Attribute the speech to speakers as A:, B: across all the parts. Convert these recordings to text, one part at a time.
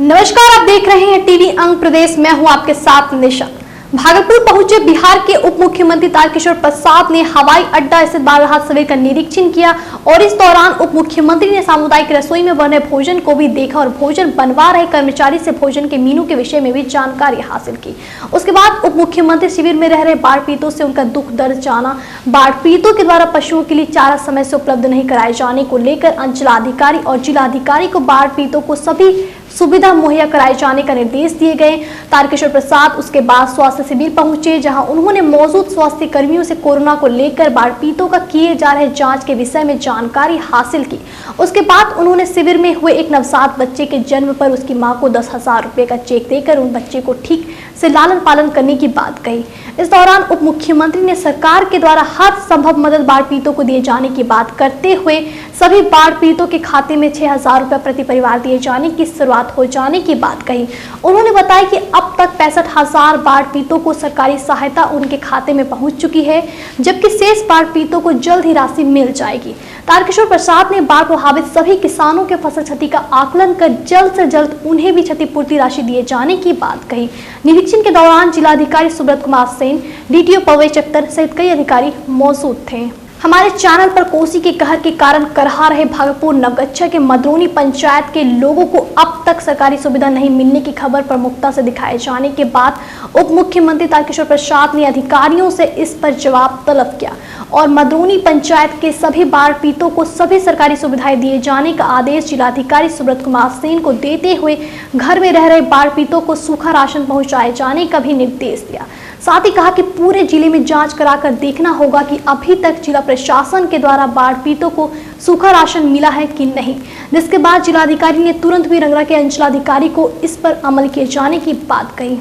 A: नमस्कार, आप देख रहे हैं टीवी अंग प्रदेश। मैं हूं आपके साथ निशा। भागलपुर पहुंचे बिहार के उप मुख्यमंत्री तारकिशोर प्रसाद ने हवाई अड्डा स्थित बाल राहत शिविर का निरीक्षण किया और इस दौरान उप मुख्यमंत्री ने सामुदायिक रसोई में बन रहे भोजन को भी देखा और भोजन बनवा रहे कर्मचारी से भोजन के मेनू के विषय में भी जानकारी हासिल की। उसके बाद उप मुख्यमंत्री शिविर में रह रहे बाढ़ पीड़ितों से उनका दुख दर्द जाना। बाढ़ पीड़ितों के द्वारा पशुओं के लिए चारा समय से उपलब्ध नहीं कराए जाने को लेकर अंचलाधिकारी और जिलाधिकारी को बाढ़ पीड़ितों को सभी सुविधा मुहैया कराए जाने का निर्देश दिए गए। तारकिशोर प्रसाद उसके बाद स्वास्थ्य शिविर पहुंचे, जहां उन्होंने मौजूद स्वास्थ्य कर्मियों से कोरोना को लेकर बाढ़ पीड़ितों का किए जा रहे जांच के विषय में जानकारी हासिल की। उसके बाद उन्होंने शिविर में हुए एक नवजात बच्चे के जन्म पर उसकी मां को 10,000 रुपए का चेक देकर उन बच्चे को ठीक से लालन पालन करने की बात कही। इस दौरान उप मुख्यमंत्री ने सरकार के द्वारा हर संभव मदद बाढ़ पीड़ितों को दिए जाने की बात करते हुए सभी बाढ़ पीड़ितों के खाते में 6,000 रुपए प्रति परिवार दिए जाने की शुरुआत हो जाने की बात कही। उन्होंने बताया कि अब तक 65,000 बाढ़ पीड़ितों को सरकारी सहायता उनके खाते में पहुंच चुकी है, जबकि शेष बाढ़ पीड़ितों को जल्द ही राशि मिल जाएगी। तारकिशोर प्रसाद ने बाढ़ प्रभावित सभी किसानों के फसल क्षति का आकलन कर जल्द से जल्द उन्हें भी क्षतिपूर्ति राशि दिए जाने की बात कही। निरीक्षण के दौरान जिलाधिकारी सुब्रत कुमार सेन, डीटीओ परवेश अख्तर सहित कई अधिकारी मौजूद थे। हमारे चैनल पर कोसी के कहर के कारण करहा रहे भागलपुर नवगछा के मदरोनी पंचायत के लोगों को अब तक सरकारी सुविधा नहीं मिलने की खबर प्रमुखता से दिखाए जाने के बाद उप मुख्यमंत्री तारकिशोर प्रसाद ने अधिकारियों से इस पर जवाब तलब किया और मदरोनी पंचायत के सभी बाढ़ पीड़ितों को सभी सरकारी सुविधाएं दिए जाने का आदेश जिलाधिकारी सुब्रत कुमार सेन को देते हुए घर में रह रहे बाढ़ पीड़ितों को सूखा राशन पहुंचाए जाने का भी निर्देश दिया। साथ ही कहा कि पूरे जिले में जांच कराकर देखना होगा कि अभी तक जिला प्रशासन के द्वारा बाढ़ पीड़ितों को सूखा राशन मिला है कि नहीं, जिसके बाद जिलाधिकारी ने तुरंत भी रंगरा के अंचलाधिकारी को इस पर अमल किए जाने की बात कही।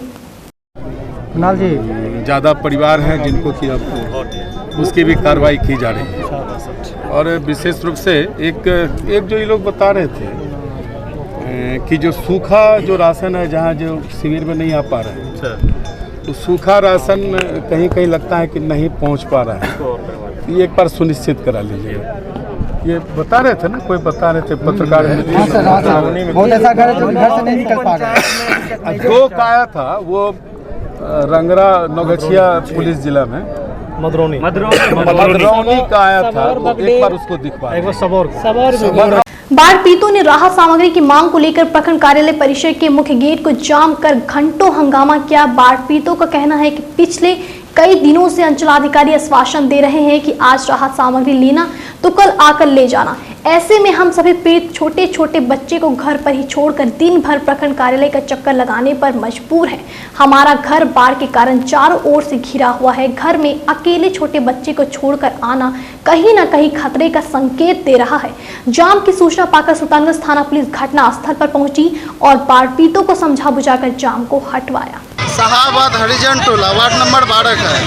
B: ज़्यादा परिवार हैं जिनको कि अब उसकी भी कार्रवाई की जा रही है और विशेष रूप से एक जो ये लोग बता रहे थे कि जो सूखा जो राशन है जहाँ जो शिविर में नहीं आ पा रहे हैं तो सूखा राशन कहीं कहीं लगता है कि नहीं पहुंच पा रहा है, ये एक बार सुनिश्चित करा लीजिएगा। ये बता रहे थे ना, कोई बता रहे थे पत्रकार दो का आया था वो रंगरा नवगछिया पुलिस जिला में मदरौनी का आया था, एक बार उसको दिखवा।
A: बाढ़ पीड़ितों ने राहत सामग्री की मांग को लेकर प्रखंड कार्यालय परिसर के मुख्य गेट को जाम कर घंटों हंगामा किया। बाढ़ पीड़ितों का कहना है कि पिछले कई दिनों से अंचलाधिकारी आश्वासन दे रहे हैं कि आज राहत सामग्री लेना तो कल आकर ले जाना। ऐसे में हम सभी पीड़ित छोटे छोटे बच्चे को घर पर ही छोड़कर दिन भर प्रखंड कार्यालय का चक्कर लगाने पर मजबूर हैं। हमारा घर बाढ़ के कारण चारों ओर से घिरा हुआ है। घर में अकेले छोटे बच्चे को छोड़कर आना कहीं न कहीं खतरे का संकेत दे रहा है। जाम की सूचना पाकर सुल्तानगंज थाना पुलिस घटना स्थल पर पहुंची और बाढ़ पीड़ितों को समझा बुझाकर जाम को हटवाया।
C: शाहाबाद हरिजन टोला वार्ड नंबर 12 का है।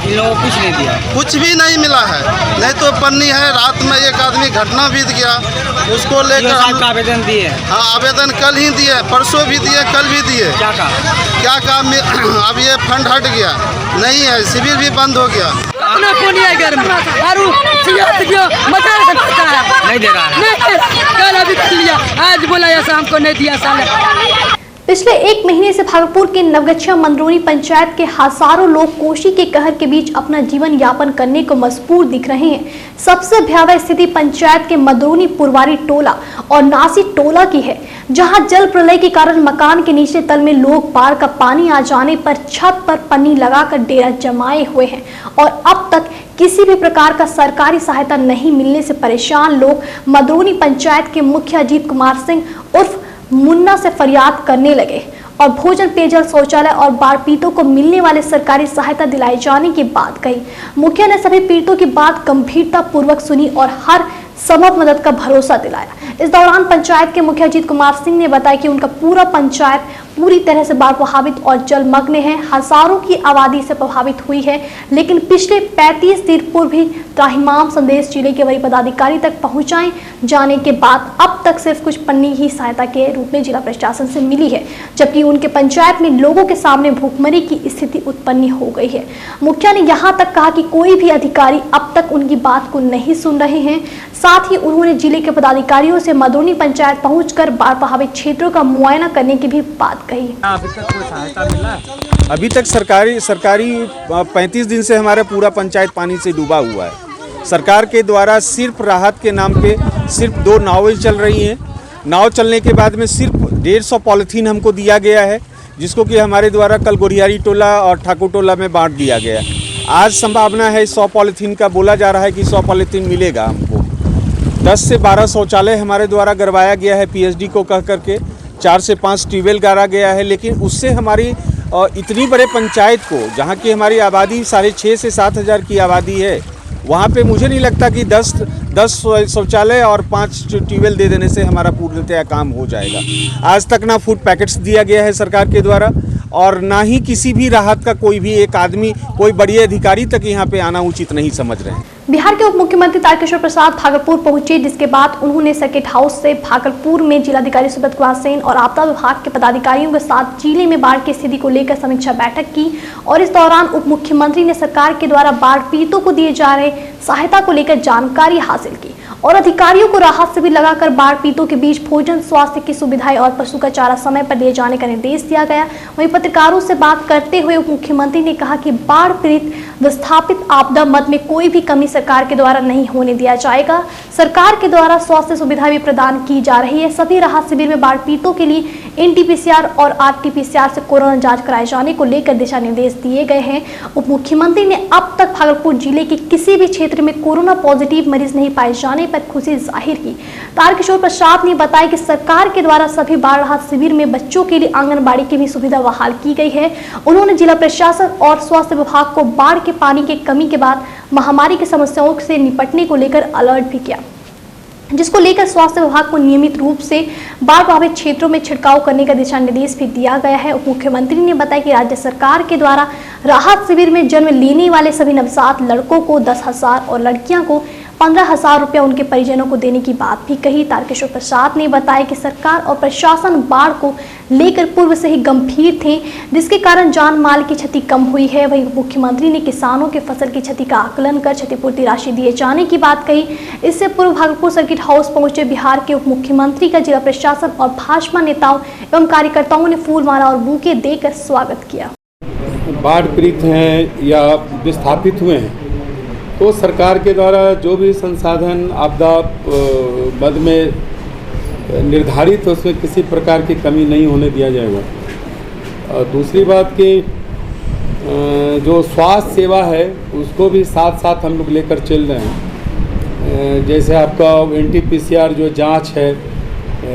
C: इन लोगों को कुछ नहीं दिया, कुछ भी नहीं मिला है। नहीं तो पन्नी है, रात में एक आदमी घटना बीत गया, उसको लेकर आवेदन दिए। हाँ, आवेदन कल ही दिए, परसों भी दिए, कल भी दिए। क्या काम अब ये फंड हट गया नहीं है, शिविर भी बंद हो गया। नहीं दे रहा है, कल अभी लिया, आज बोला ऐसा हमको नहीं दिया साले।
A: पिछले एक महीने से भागलपुर के नवगछिया मंदरोनी पंचायत के हजारों लोग कोसी के कहर के बीच अपना जीवन यापन करने को मजबूर दिख रहे हैं। सबसे भयावह स्थिति पंचायत के मदरोनी पुरवारी टोला और नासी टोला की है, जहां जल प्रलय के कारण मकान के नीचे तल में लोग बाढ़ का पानी आ जाने पर छत पर पन्नी लगाकर डेरा जमाए हुए हैं और अब तक किसी भी प्रकार का सरकारी सहायता नहीं मिलने से परेशान लोग मदरोनी पंचायत के मुखिया अजीत कुमार सिंह उर्फ मुन्ना से फरियाद करने लगे और भोजन, पेयजल, शौचालय और बाढ़ पीड़ितों को मिलने वाले सरकारी सहायता दिलाए जाने की बात कही। मुखिया ने सभी पीड़ितों की बात गंभीरता पूर्वक सुनी और हर संभव मदद का भरोसा दिलाया। इस दौरान पंचायत के मुखिया अजीत कुमार सिंह ने बताया कि उनका पूरा पंचायत पूरी तरह से बाढ़ प्रभावित और जलमग्न है। हजारों की आबादी से प्रभावित हुई है, लेकिन पिछले 35 दिन पूर्व भी त्राहिमाम संदेश जिले के वरीय पदाधिकारी तक पहुंचाए जाने के बाद अब तक सिर्फ कुछ पन्नी ही सहायता के रूप में जिला प्रशासन से मिली है, जबकि उनके पंचायत में लोगों के सामने भूखमरी की स्थिति उत्पन्न हो गई है। मुखिया ने यहाँ तक कहा कि कोई भी अधिकारी अब तक उनकी बात को नहीं सुन रहे हैं। साथ ही उन्होंने जिले के पदाधिकारियों से मदोनी पंचायत पहुंचकर बाढ़ प्रभावित क्षेत्रों का मुआयना करने की भी बात कही।
D: अभी तक कोई सहायता मिला? अभी तक सरकारी 35 दिन से हमारा पूरा पंचायत पानी से डूबा हुआ है। सरकार के द्वारा सिर्फ राहत के नाम पे सिर्फ 2 नावें चल रही हैं। नाव चलने के बाद में सिर्फ 150 पॉलीथीन हमको दिया गया है, जिसको कि हमारे द्वारा कल गोरियारी टोला और ठाकुर टोला में बांट दिया गया। आज संभावना है 100 पॉलीथीन का, बोला जा रहा है कि 100 पॉलीथीन मिलेगा हमको। 10 से 12 शौचालय हमारे द्वारा गरवाया गया है पीएचडी को कह करके। 4 से 5 ट्यूबवेल गाड़ा गया है, लेकिन उससे हमारी इतनी बड़े पंचायत को, जहाँ की हमारी आबादी 6,500 से 7,000 की आबादी है, वहाँ पे मुझे नहीं लगता कि 10 शौचालय और 5 ट्यूबवेल दे देने से हमारा पूर्णतया काम हो जाएगा। आज तक ना फूड पैकेट्स दिया गया है सरकार के द्वारा, और ना ही किसी भी राहत का कोई भी एक आदमी, कोई बड़ी अधिकारी तक यहाँ पे आना उचित नहीं समझ रहे हैं।
A: बिहार के उप मुख्यमंत्री तारकिशोर प्रसाद भागलपुर पहुंचे, जिसके बाद उन्होंने सर्किट हाउस से भागलपुर में जिलाधिकारी सुब्रत कुमार सेन और आपदा विभाग के पदाधिकारियों के साथ जिले में बाढ़ की स्थिति को लेकर समीक्षा बैठक की। और इस दौरान उप मुख्यमंत्री ने सरकार के द्वारा बाढ़ पीड़ितों को दिए जा रहे सहायता को लेकर जानकारी हासिल की और अधिकारियों को राहत शिविर लगाकर बाढ़ पीड़ितों के बीच भोजन, स्वास्थ्य की सुविधाएं और पशु का चारा समय पर दिए जाने का निर्देश दिया गया। वहीं पत्रकारों से बात करते हुए उप मुख्यमंत्री ने कहा कि बाढ़ पीड़ित विस्थापित आपदा मद में कोई भी कमी सरकार के द्वारा नहीं होने दिया जाएगा। सरकार के द्वारा स्वास्थ्य सुविधा भी प्रदान की जा रही है। सभी राहत शिविर में बाढ़ पीड़ितों के लिए NT-PCR और RT-PCR से कोरोना जांच कराए जाने को लेकर दिशा निर्देश दिए गए हैं। उप मुख्यमंत्री ने अब तक भागलपुर जिले के किसी भी क्षेत्र में कोरोना पॉजिटिव मरीज नहीं पाए जाने पर खुशी जाहिर की। तारकिशोर प्रसाद ने बताया कि सरकार के द्वारा सभी बाढ़ राहत शिविर में बच्चों के लिए आंगनबाड़ी की भी सुविधा बहाल की गई है। उन्होंने जिला प्रशासन और स्वास्थ्य विभाग को बाढ़ के पानी की कमी के बाद महामारी की समस्याओं से निपटने को लेकर अलर्ट भी किया, जिसको लेकर स्वास्थ्य विभाग को नियमित रूप से बाढ़ प्रभावित क्षेत्रों में छिड़काव करने का दिशा निर्देश भी दिया गया है। उप मुख्यमंत्री ने बताया कि राज्य सरकार के द्वारा राहत शिविर में जन्म लेने वाले सभी नवजात लड़कों को 10,000 और लड़कियां को 15,000 रुपया उनके परिजनों को देने की बात भी कही। तारकिशोर प्रसाद ने बताया कि सरकार और प्रशासन बाढ़ को लेकर पूर्व से ही गंभीर थे, जिसके कारण जान माल की क्षति कम हुई है। वहीं मुख्यमंत्री ने किसानों के फसल की क्षति का आकलन कर क्षतिपूर्ति राशि दिए जाने की बात कही। इससे पूर्व भागलपुर सर्किट हाउस पहुंचे बिहार के उप मुख्यमंत्री का जिला प्रशासन और भाजपा नेताओं एवं कार्यकर्ताओं ने फूलमाला और बुके देकर स्वागत किया।
B: बाढ़ पीड़ित हैं या विस्थापित हुए हैं तो सरकार के द्वारा जो भी संसाधन आपदा मद में निर्धारित है उसमें किसी प्रकार की कमी नहीं होने दिया जाएगा। और दूसरी बात कि जो स्वास्थ्य सेवा है उसको भी साथ साथ हम लोग लेकर चल रहे हैं। जैसे आपका NT-PCR जो जांच है,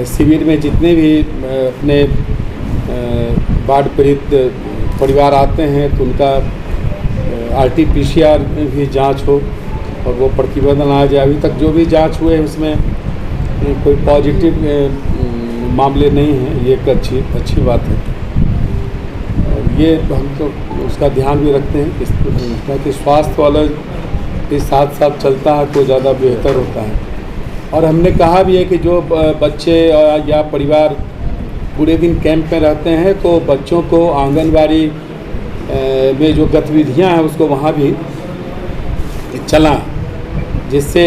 B: शिविर में जितने भी अपने बाढ़ पीड़ित परिवार आते हैं तो उनका RT-PCR में भी जांच हो और वो प्रतिवेदन आ जाए। अभी तक जो भी जांच हुए उसमें कोई पॉजिटिव मामले नहीं हैं, ये एक अच्छी बात है। और ये हम तो उसका ध्यान भी रखते हैं कि स्वास्थ्य वाला के साथ साथ चलता है तो ज़्यादा बेहतर होता है। और हमने कहा भी है कि जो बच्चे या परिवार पूरे दिन कैंप में रहते हैं तो बच्चों को आंगनबाड़ी में जो गतिविधियां हैं उसको वहाँ भी चलाएं, जिससे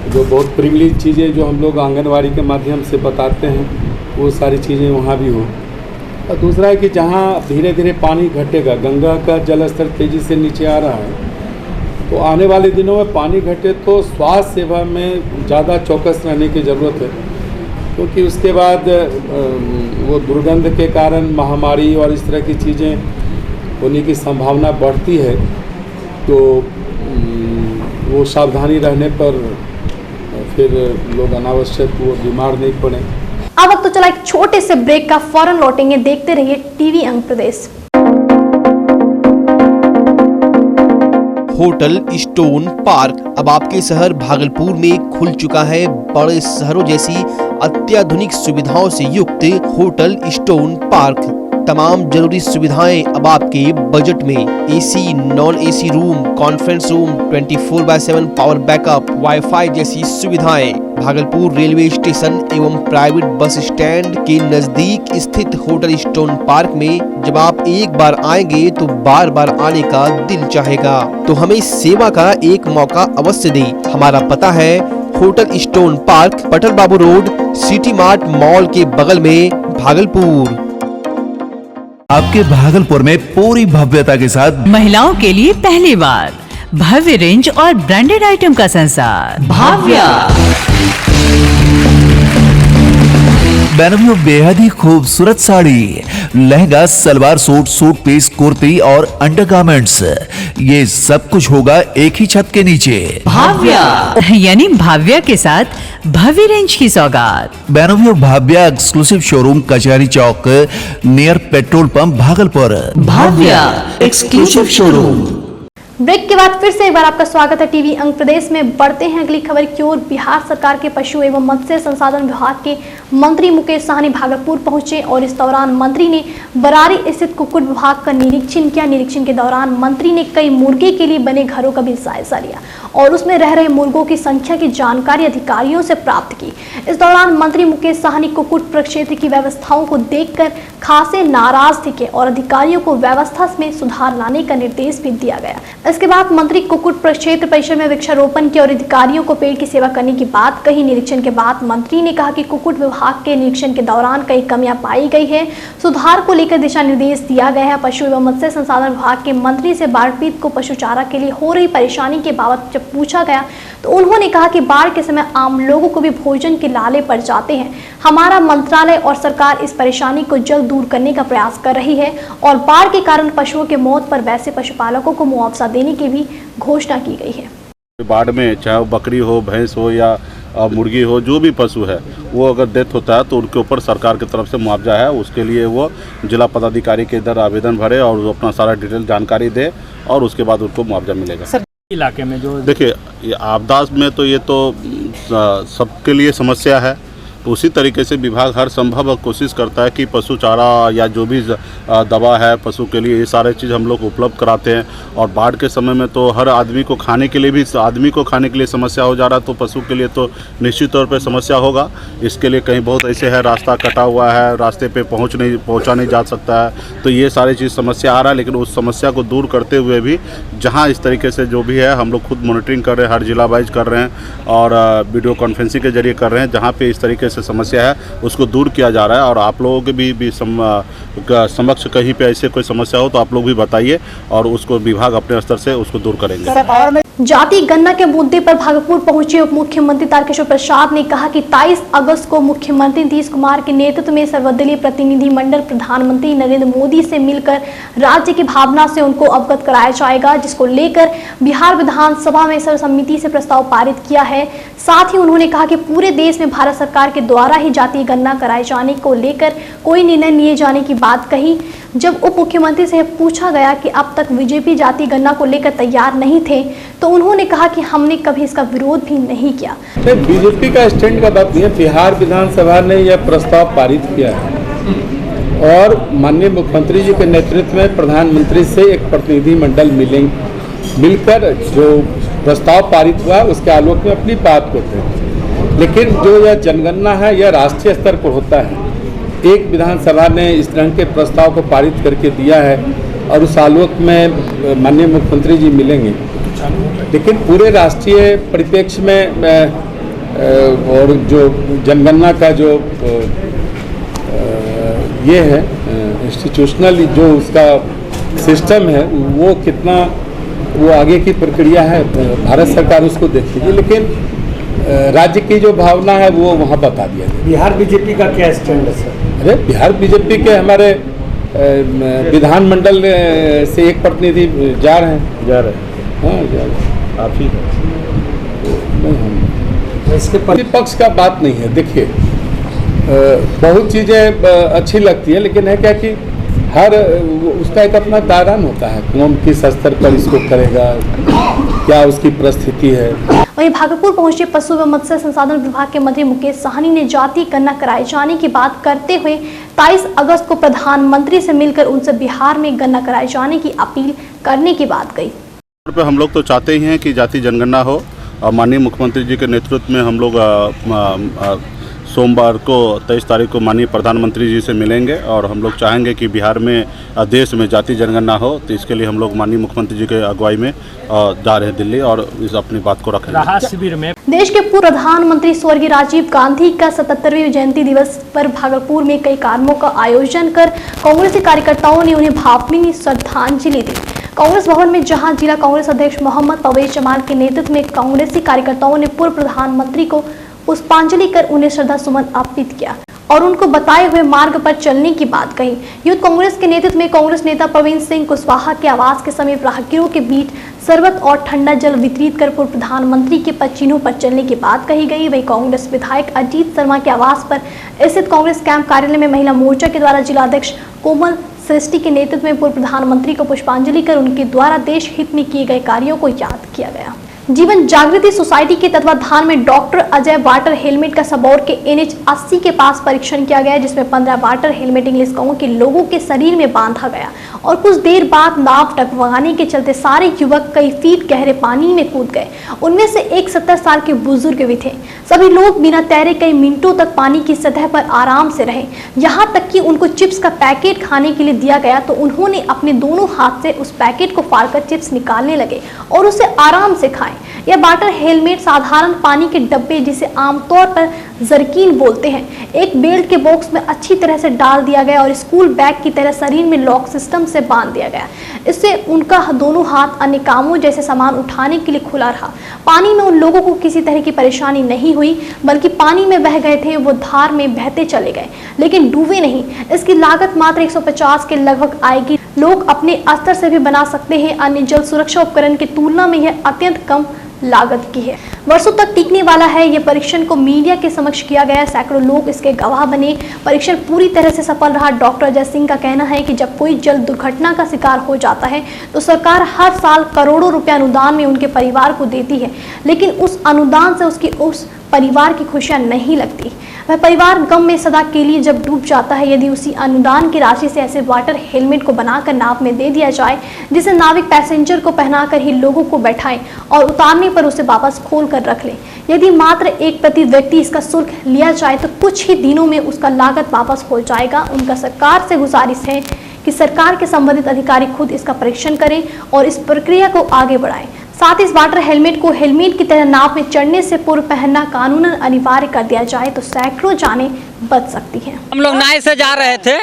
B: जो बहुत प्रिविलेज चीज़ें जो हम लोग आंगनबाड़ी के माध्यम से बताते हैं वो सारी चीज़ें वहाँ भी हों। और दूसरा है कि जहाँ धीरे धीरे पानी घटेगा, गंगा का जल स्तर तेज़ी से नीचे आ रहा है, तो आने वाले दिनों में पानी घटे तो स्वास्थ्य सेवा में ज़्यादा चौकस रहने की ज़रूरत है, क्योंकि उसके बाद वो दुर्गंध के कारण महामारी और इस तरह की चीज़ें होने की संभावना बढ़ती है। तो वो सावधानी रहने पर फिर लोग अनावश्यक वो बीमार नहीं पड़े।
A: अब वक्त तो चला एक छोटे से ब्रेक का, फौरन लौटेंगे। देखते रहिए टीवी अंग प्रदेश।
E: होटल स्टोन पार्क अब आपके शहर भागलपुर में खुल चुका है। बड़े शहरों जैसी अत्याधुनिक सुविधाओं से युक्त होटल स्टोन पार्क। तमाम जरूरी सुविधाएं अब आपके बजट में। AC, non AC room, conference room, 24/7 power backup, wifi जैसी सुविधाएं। भागलपुर रेलवे स्टेशन एवं प्राइवेट बस स्टैंड के नजदीक स्थित होटल स्टोन पार्क में जब आप एक बार आएंगे तो बार बार आने का दिल चाहेगा। तो हमें इस सेवा का एक मौका अवश्य दें। हमारा पता है होटल स्टोन पार्क, पटल बाबू रोड, सिटी मार्ट मॉल के बगल में, भागलपुर।
F: आपके भागलपुर में पूरी भव्यता के साथ
G: महिलाओं के लिए पहली बार भव्य रेंज और ब्रांडेड आइटम का संसार भाव्या।
F: बेनवियों बेहद ही खूबसूरत sari, lehenga, salwar suit, suit piece, kurti और अंडरगारमेंट्स, ये सब कुछ होगा एक ही छत के नीचे।
G: भाव्या यानी भाव्या के साथ भव्य रेंज की सौगात।
F: बेनवियों Bhavya exclusive showroom, Kachahri Chowk near petrol pump, Bhagalpur.
G: Bhavya exclusive showroom.
A: Break के बाद फिर से एक बार आपका स्वागत है टीवी अंक प्रदेश में। बढ़ते हैं अगली खबर की ओर। बिहार सरकार के पशु एवं मत्स्य संसाधन विभाग के मंत्री मुकेश साहनी भागलपुर पहुंचे और इस दौरान मंत्री ने बरारी स्थित कुक्कुट विभाग का निरीक्षण किया। निरीक्षण के दौरान मंत्री ने कई मुर्गे के लिए बने घरों का भी जायजा लिया और उसमें रह रहे मुर्गों की संख्या की जानकारी अधिकारियों से प्राप्त की। इस दौरान मंत्री मुकेश साहनी कुक्कुट प्रक्षेत्र की व्यवस्थाओं को देखकर खासे नाराज दिखे और अधिकारियों को व्यवस्था में सुधार लाने का निर्देश भी दिया गया। इसके बाद मंत्री कुक्कुट प्रक्षेत्र परिसर में वृक्षारोपण किया और अधिकारियों को पेड़ की सेवा करने की बात कही। निरीक्षण के बाद मंत्री ने कहा कि कुक्कुट विभाग के निरीक्षण के दौरान कई कमियां पाई गई है, सुधार को लेकर दिशा निर्देश दिया गया है। पशु एवं मत्स्य संसाधन विभाग के मंत्री से बाढ़ को पशु चारा के लिए हो रही परेशानी के बाबत जब पूछा गया तो उन्होंने कहा कि बाढ़ के समय आम लोगों को भी भोजन के लाले पड़ जाते हैं। हमारा मंत्रालय और सरकार इस परेशानी को जल्द दूर करने का प्रयास कर रही है और बाढ़ के कारण पशुओं के मौत पर वैसे पशुपालकों को मुआवजा देने की भी घोषणा की गई है।
B: बाढ़ में चाहे वो बकरी हो, भैंस हो या मुर्गी हो, जो भी पशु है वो अगर डेथ होता है तो उनके ऊपर सरकार की तरफ से मुआवजा है। उसके लिए वो जिला पदाधिकारी के इधर आवेदन भरे और वो अपना सारा डिटेल जानकारी दे और उसके बाद उनको मुआवजा मिलेगा।
H: इलाके में जो
B: देखिए, ये आपदा में तो ये तो सबके लिए समस्या है। उसी तरीके से विभाग हर संभव कोशिश करता है कि पशु चारा या जो भी दवा है पशु के लिए, ये सारे चीज़ हम लोग उपलब्ध कराते हैं। और बाढ़ के समय में तो हर आदमी को खाने के लिए समस्या हो जा रहा है, तो पशु के लिए तो निश्चित तौर पे समस्या होगा। इसके लिए कहीं बहुत ऐसे है रास्ता कटा हुआ है, रास्ते पे पहुंचा नहीं जा सकता है, तो ये सारी चीज़ समस्या आ रहा है। लेकिन उस समस्या को दूर करते हुए भी जहाँ इस तरीके से जो भी है हम लोग खुद मॉनिटरिंग कर रहे हैं, हर जिला वाइज कर रहे हैं और वीडियो कॉन्फ्रेंसिंग के जरिए कर रहे हैं। जहाँ पे इस तरीके से समस्या है उसको दूर किया जा रहा है और आप लोगों के भी समक्ष कहीं पे ऐसे कोई समस्या हो तो आप लोग भी बताइए और उसको विभाग अपने स्तर से उसको दूर करेंगे।
A: जाति गणना के मुद्दे पर भागलपुर पहुंचे उप मुख्यमंत्री तारकिशोर प्रसाद ने कहा कि 23 अगस्त को मुख्यमंत्री नीतीश कुमार के नेतृत्व में सर्वदलीय प्रतिनिधि मंडल प्रधानमंत्री नरेंद्र मोदी से मिलकर राज्य की भावना से उनको अवगत कराया जाएगा, जिसको लेकर बिहार विधानसभा में सर्वसम्मति से प्रस्ताव पारित किया है। साथ ही उन्होंने कहा कि पूरे देश में भारत सरकार के द्वारा ही जातीय गणना कराए जाने को लेकर कोई निर्णय लिए जाने की बात कही। जब उप मुख्यमंत्री से पूछा गया कि अब तक बीजेपी जाति गणना को लेकर तैयार नहीं थे तो उन्होंने कहा कि हमने कभी इसका विरोध भी नहीं किया।
I: बीजेपी का स्टैंड का बात नहीं है, बिहार विधानसभा ने यह प्रस्ताव पारित किया है और माननीय मुख्यमंत्री जी के नेतृत्व में प्रधानमंत्री से एक प्रतिनिधि मंडल मिलकर जो प्रस्ताव पारित हुआ उसके आलोक में अपनी बात करते हैं। लेकिन जो यह जनगणना है यह राष्ट्रीय स्तर पर होता है। एक विधानसभा ने इस तरह के प्रस्ताव को पारित करके दिया है और उस आलोक में माननीय मुख्यमंत्री जी मिलेंगे। लेकिन पूरे राष्ट्रीय परिप्रेक्ष्य में और जो जनगणना का जो ये है इंस्टीट्यूशनल जो उसका सिस्टम है वो कितना वो आगे की प्रक्रिया है भारत सरकार उसको देखेगी। लेकिन राज्य की जो भावना है वो वहाँ बता दिया जाए।
H: बिहार बीजेपी का क्या स्टैंड है सर?
I: अरे बिहार बीजेपी के हमारे विधानमंडल से एक प्रतिनिधि जा रहे हैं। हाँ जा रहे हैं। आप ही इसके प्रतिपक्ष का बात नहीं है। देखिए बहुत चीज़ें अच्छी लगती है लेकिन है क्या कि हर उसका एक अपना दायरा होता है, कौन किस स्तर पर इसको करेगा, क्या उसकी परिस्थिति है।
A: वहीं भागलपुर पहुंचे पशु एवं मत्स्य संसाधन विभाग के मंत्री मुकेश साहनी ने जातीय गणना कराए जाने की बात करते हुए 23 अगस्त को प्रधानमंत्री से मिलकर उनसे बिहार में गणना कराए जाने की अपील करने की बात कही।
J: हम लोग तो चाहते ही हैं कि जातीय जनगणना हो और माननीय मुख्यमंत्री जी के नेतृत्व में हम लोग सोमवार को 23 तारीख को माननीय प्रधानमंत्री जी से मिलेंगे और हम लोग चाहेंगे कि बिहार में देश में जातीय जनगणना हो। तो इसके लिए हम लोग माननीय मुख्यमंत्री जी के अगुवाई में जा रहे हैं दिल्ली और इस अपनी बात को रखेंगे।
H: राहत शिविर में
A: देश के पूर्व प्रधानमंत्री स्वर्गीय राजीव गांधी का 77वीं जयंती दिवस पर भागलपुर में कई कार्यक्रमों का आयोजन कर कांग्रेसी कार्यकर्ताओं ने उन्हें भावभीनी श्रद्धांजलि दी। कांग्रेस भवन में जहां जिला कांग्रेस अध्यक्ष मोहम्मद परवेज जमाल के नेतृत्व में कांग्रेसी कार्यकर्ताओं ने पूर्व प्रधानमंत्री को पुष्पांजलि कर उन्हें श्रद्धा सुमन अर्पित किया और उनको बताए हुए मार्ग पर चलने की बात कही। यूथ कांग्रेस के नेतृत्व में कांग्रेस नेता प्रवीण सिंह कुशवाहा के आवास के समीप राहगीरों के बीच शरबत और ठंडा जल वितरित कर पूर्व प्रधानमंत्री के पद चिन्हों पर चलने की बात कही गई। वहीं कांग्रेस विधायक अजीत शर्मा के आवास पर स्थित कांग्रेस कैंप कार्यालय में महिला मोर्चा के द्वारा जिलाध्यक्ष कोमल सृष्टि के नेतृत्व में पूर्व प्रधानमंत्री को पुष्पांजलि कर उनके द्वारा देश हित में किए गए कार्यों को याद किया गया। जीवन जागृति सोसाइटी के तत्वाधान में डॉक्टर अजय वाटर हेलमेट का सबौर के NH 80 के पास परीक्षण किया गया, जिसमें 15 वाटर हेलमेट इंग्लिश गांव के लोगों के शरीर में बांधा गया और कुछ देर बाद नाव टकराने के चलते सारे युवक कई फीट गहरे पानी में कूद गए। उनमें से एक 70 साल के बुजुर्ग भी थे। सभी लोग बिना तैरे कई मिनटों तक पानी की सतह पर आराम से रहे। यहाँ तक कि उनको चिप्स का पैकेट खाने के लिए दिया गया तो उन्होंने अपने दोनों हाथ से उस पैकेट को फाड़कर चिप्स निकालने लगे और उसे आराम से खाएं। यह वाटर हेलमेट साधारण पानी के डब्बे, जिसे आमतौर पर जरकीन बोलते हैं, एक बेल्ट के बॉक्स में अच्छी तरह से डाल दिया गया और स्कूल बैग की तरह शरीर में लॉक सिस्टम से बांध दिया गया। इससे उनका दोनों हाथ अन्य कामों जैसे सामान उठाने के लिए खुला रहा। पानी में उन लोगों को किसी तरह की परेशानी नहीं हुई, बल्कि पानी में बह गए थे वो धार में बहते चले गए, लेकिन डूबे नहीं। इसकी लागत मात्र 150 के लगभग आएगी। लोग अपने स्तर से भी बना सकते हैं। अन्य जल सुरक्षा उपकरण की तुलना में यह अत्यंत कम लागत की है। वर्षों तक टिकने वाला है। यह परीक्षण को मीडिया के समक्ष किया गया। सैकड़ों लोग इसके गवाह बने। परीक्षण पूरी तरह से सफल रहा। डॉक्टर अजय सिंह का कहना है कि जब कोई जल दुर्घटना का शिकार हो जाता है तो सरकार हर साल करोड़ों रुपए अनुदान में उनके परिवार को देती है, लेकिन उस अनुदान से उस परिवार की खुशियां नहीं लगती। वह परिवार गम में सदा के लिए जब डूब जाता है। यदि उसी अनुदान की राशि से ऐसे वाटर हेलमेट को बनाकर नाव में दे दिया जाए, जिसे नाविक पैसेंजर को पहनाकर ही लोगों को बैठाएं और उतारने पर उसे वापस खोल कर रख लें। यदि मात्र एक प्रति व्यक्ति इसका शुल्क लिया जाए तो कुछ ही दिनों में उसका लागत वापस हो जाएगा। उनका सरकार से गुजारिश है कि सरकार के संबंधित अधिकारी खुद इसका परीक्षण करें और इस प्रक्रिया को आगे बढ़ाएं। साथ ही इस वाटर हेलमेट को हेलमेट की तरह नाव में चढ़ने से पूर्व पहनना कानूनन अनिवार्य कर दिया जाए तो सैकड़ों जानें बच सकती हैं।
K: हम लोग नाव से जा रहे थे,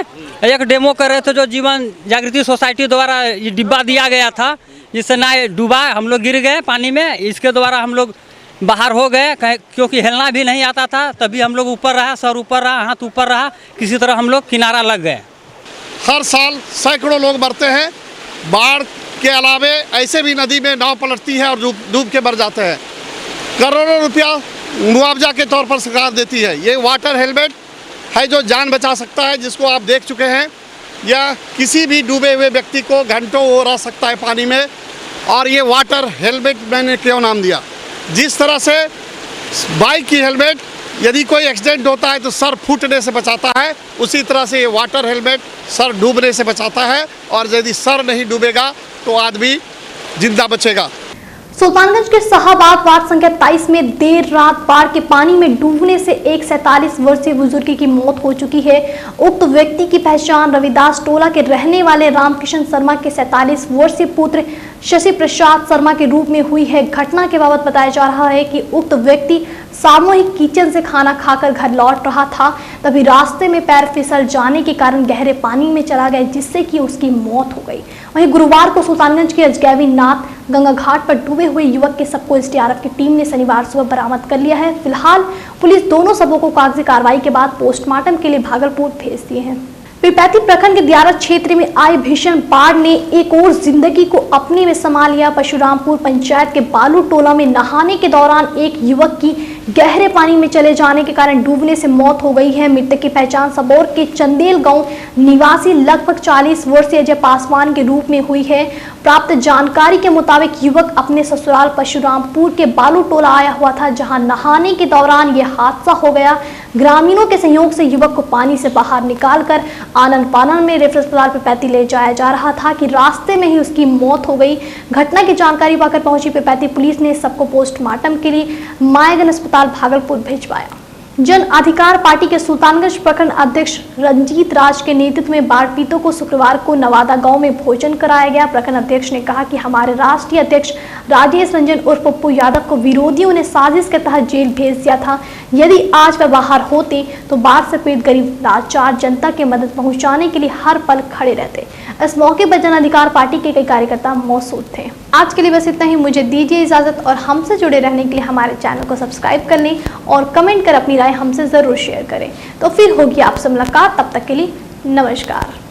K: एक डेमो कर रहे थे जो जीवन जागृति सोसाइटी द्वारा ये डिब्बा दिया गया था, जिससे नाव डूबा, हम लोग गिर गए पानी में। इसके द्वारा हम लोग बाहर हो गए, क्योंकि हिलना भी नहीं आता था। तभी हम लोग ऊपर रहा, सर ऊपर रहा, हाथ ऊपर रहा, किसी तरह हम लोग किनारा लग गए।
C: हर साल सैकड़ों लोग मरते हैं। बाढ़ के अलावे ऐसे भी नदी में नाव पलटती है और डूब के मर जाते हैं। करोड़ों रुपया मुआवजा के तौर पर सरकार देती है। ये वाटर हेलमेट है जो जान बचा सकता है, जिसको आप देख चुके हैं। या किसी भी डूबे हुए व्यक्ति को घंटों वो रह सकता है पानी में। और ये वाटर हेलमेट मैंने क्यों नाम दिया, जिस तरह से बाइक की हेलमेट यदि कोई एक्सीडेंट होता है तो सर फूटने से बचाता है, उसी तरह से ये वाटर हेलमेट सर डूबने से बचाता है। और यदि सर नहीं डूबेगा तो आदमी जिंदा बचेगा।
A: सुल्तानगंज के शाहाबाद वार्ड संख्या 23 में देर रात बाढ़ के पानी में डूबने से एक 47 वर्षीय बुजुर्ग की मौत हो चुकी है। उक्त व्यक्ति की पहचान रविदास टोला के रहने वाले रामकिशन शर्मा के 47 वर्षीय पुत्र शशि प्रसाद शर्मा के रूप में हुई है। घटना के बाबत बताया जा रहा है कि उक्त व्यक्ति सामूहिक किचन से खाना खाकर घर लौट रहा था, तभी रास्ते में पैर फिसल जाने के कारण गहरे पानी में चला गया, जिससे कि उसकी मौत हो गई। वहीं गुरुवार को सुल्तानगंज के अजगैवी नाथ गंगा घाट पर डूबे हुए युवक के शव को SDRF की टीम ने शनिवार सुबह बरामद कर लिया है। फिलहाल पुलिस दोनों शवों को कागजी कार्रवाई के बाद पोस्टमार्टम के लिए भागलपुर भेज दिए हैं। पीरपैंती प्रखंड के दियारा क्षेत्र में आई भीषण बाढ़ ने एक और जिंदगी को अपने में समा लिया। परशुरामपुर पंचायत के बालू टोला में नहाने के दौरान एक युवक की गहरे पानी में चले जाने के कारण डूबने से मौत हो गई है। मृतक की पहचान सबौर के चंदेल गांव निवासी लगभग 40 वर्षीय अजय पासवान के रूप में हुई है। प्राप्त जानकारी के मुताबिक युवक अपने ससुराल परशुरामपुर के बालू टोला आया हुआ था, जहां नहाने के दौरान यह हादसा हो गया। ग्रामीणों के सहयोग से युवक को पानी से बाहर निकालकर आनन फानन में रेफर अस्पताल पिपैती ले जाया जा रहा था कि रास्ते में ही उसकी मौत हो गई। घटना की जानकारी पाकर पहुंची पिपैती पुलिस ने सबको पोस्टमार्टम के लिए मायागंज अस्पताल भागलपुर भिजवाया। जन अधिकार पार्टी के सुल्तानगंज प्रखंड अध्यक्ष रंजीत राज के नेतृत्व में बाढ़ पीड़ितों को शुक्रवार को नवादा गांव में भोजन कराया गया। प्रखंड अध्यक्ष ने कहा कि हमारे राष्ट्रीय अध्यक्ष राजेश रंजन उर्फ पप्पू यादव को विरोधियों ने साजिश के तहत जेल भेज दिया था। यदि आज वह बाहर होते तो बाढ़ से पीड़ित गरीब लाचार जनता की मदद पहुंचाने के लिए हर पल खड़े रहते। इस मौके पर जन अधिकार पार्टी के कई कार्यकर्ता मौजूद थे। आज के लिए बस इतना ही। मुझे दीजिए इजाजत और हमसे जुड़े रहने के लिए हमारे चैनल को सब्सक्राइब कर लें और कमेंट कर अपनी राय हमसे जरूर शेयर करें। तो फिर होगी आपसे मुलाकात, तब तक के लिए नमस्कार।